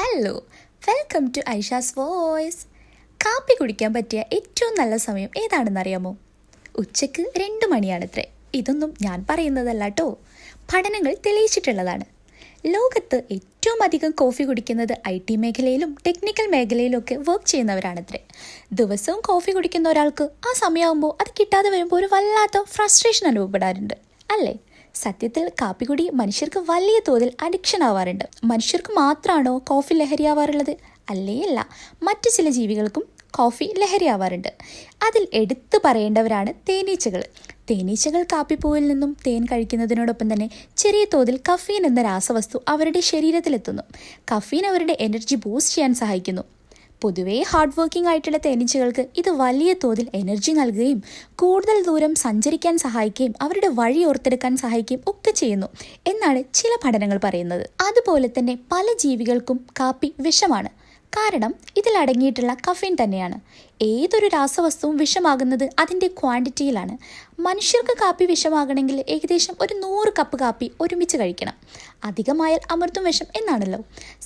Hello, welcome to Aisha's voice. കാപ്പി കുടിക്കാൻ പറ്റിയ ഏറ്റവും നല്ല സമയം ഏതാണെന്നറിയാമോ? ഉച്ചയ്ക്ക് 2 മണിയാണത്രേ. ഇതൊന്നും ഞാൻ പറയുന്നതല്ല കേട്ടോ, പഠനങ്ങൾ തെളിയിച്ചിട്ടുള്ളതാണ്. ലോകത്ത് ഏറ്റവും അധികം കോഫി കുടിക്കുന്നത് IT മേഖലയിലും ടെക്നിക്കൽ മേഖലയിലും ഒക്കെ വർക്ക് ചെയ്യുന്നവരാണത്രേ. ദിവസവും കോഫി കുടിക്കുന്ന ഒരാൾക്ക് ആ സമയമാകുമ്പോൾ അത് കിട്ടാതെ വരുമ്പോൾ ഒരു വല്ലാത്ത ഫ്രസ്ട്രേഷൻ അനുഭവപ്പെടാറുണ്ട് അല്ലേ? സത്യത്തിൽ കാപ്പിക്കുടി മനുഷ്യർക്ക് വലിയ തോതിൽ അഡിക്ഷൻ ആവാറുണ്ട്. മനുഷ്യർക്ക് മാത്രമാണോ കോഫി ലഹരിയാവാറുള്ളത്? അല്ല, മറ്റു ചില ജീവികൾക്കും കോഫി ലഹരിയാവാറുണ്ട്. അതിൽ എടുത്തു പറയേണ്ടവരാണ് തേനീച്ചകൾ. തേനീച്ചകൾ കാപ്പിപ്പൂവിൽ നിന്നും തേൻ കഴിക്കുന്നതിനോടൊപ്പം തന്നെ ചെറിയ തോതിൽ കഫീൻ എന്ന രാസവസ്തു അവരുടെ ശരീരത്തിലെത്തുന്നു. കഫീൻ അവരുടെ എനർജി ബൂസ്റ്റ് ചെയ്യാൻ സഹായിക്കുന്നു. പൊതുവേ ഹാർഡ് വർക്കിംഗ് ആയിട്ടുള്ള തേനീച്ചകൾക്ക് ഇത് വലിയ തോതിൽ എനർജി നൽകുകയും കൂടുതൽ ദൂരം സഞ്ചരിക്കാൻ സഹായിക്കുകയും അവരുടെ വഴി ഓർത്തെടുക്കാൻ സഹായിക്കുകയും ഒക്കെ ചെയ്യുന്നു എന്നാണ് ചില പഠനങ്ങൾ പറയുന്നത്. അതുപോലെ തന്നെ പല ജീവികൾക്കും കാപ്പി വിഷമാണ്. കാരണം ഇതിലടങ്ങിയിട്ടുള്ള കഫീൻ തന്നെയാണ്. ഏതൊരു രാസവസ്തുവും വിഷമാകുന്നത് അതിൻ്റെ ക്വാണ്ടിറ്റിയിലാണ്. മനുഷ്യർക്ക് കാപ്പി വിഷമാകണമെങ്കിൽ ഏകദേശം ഒരു 100 കപ്പ് കാപ്പി ഒരുമിച്ച് കഴിക്കണം. അധികമായാൽ അമൃതും വിഷം എന്നാണല്ലോ.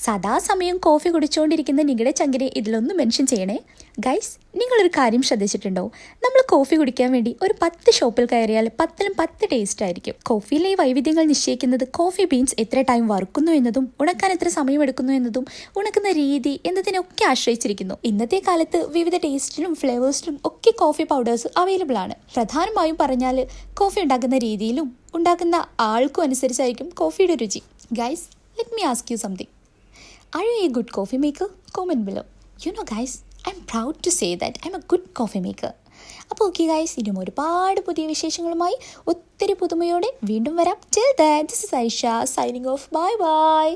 സദാസമയം കോഫി കുടിച്ചുകൊണ്ടിരിക്കുന്ന നിങ്ങളുടെ ചങ്കിനെ ഇതിലൊന്ന് മെൻഷൻ ചെയ്യണേ. ഗൈസ്, നിങ്ങളൊരു കാര്യം ശ്രദ്ധിച്ചിട്ടുണ്ടോ? നമ്മൾ കോഫി കുടിക്കാൻ വേണ്ടി ഒരു 10 ഷോപ്പിൽ കയറിയാൽ 10ലും 10 ടേസ്റ്റ് ആയിരിക്കും. കോഫിയിലെ ഈ വൈവിധ്യങ്ങൾ നിശ്ചയിക്കുന്നത് കോഫി ബീൻസ് എത്ര ടൈം വറുക്കുന്നു എന്നതും ഉണക്കാൻ എത്ര സമയമെടുക്കുന്നു എന്നതും ഉണക്കുന്ന രീതി എന്നതിനൊക്കെ ആശ്രയിച്ചിരിക്കുന്നു. ഇന്നത്തെ കാലത്ത് വിവിധ ടേസ്റ്റിനും ഫ്ലേവേഴ്സിനും ഒക്കെ കോഫി പൗഡേഴ്സ് അവൈലബിൾ ആണ്. പ്രധാനമായും പറഞ്ഞാൽ കോഫി ഉണ്ടാക്കുന്ന രീതിയിലും ഉണ്ടാക്കുന്ന ആൾക്കും അനുസരിച്ചായിരിക്കും കോഫിയുടെ രുചി. Guys, let me ask you something. Are you a good coffee maker? Comment below. You know guys, I'm proud to say that I'm a good coffee maker. അപ്പോൾ ഓക്കെ ഗൈസ്, ഇനിയും ഒരുപാട് പുതിയ വിശേഷങ്ങളുമായി ഒത്തിരി പുതുമയോടെ വീണ്ടും വരാം. Till then, this is Aisha signing off. Bye by.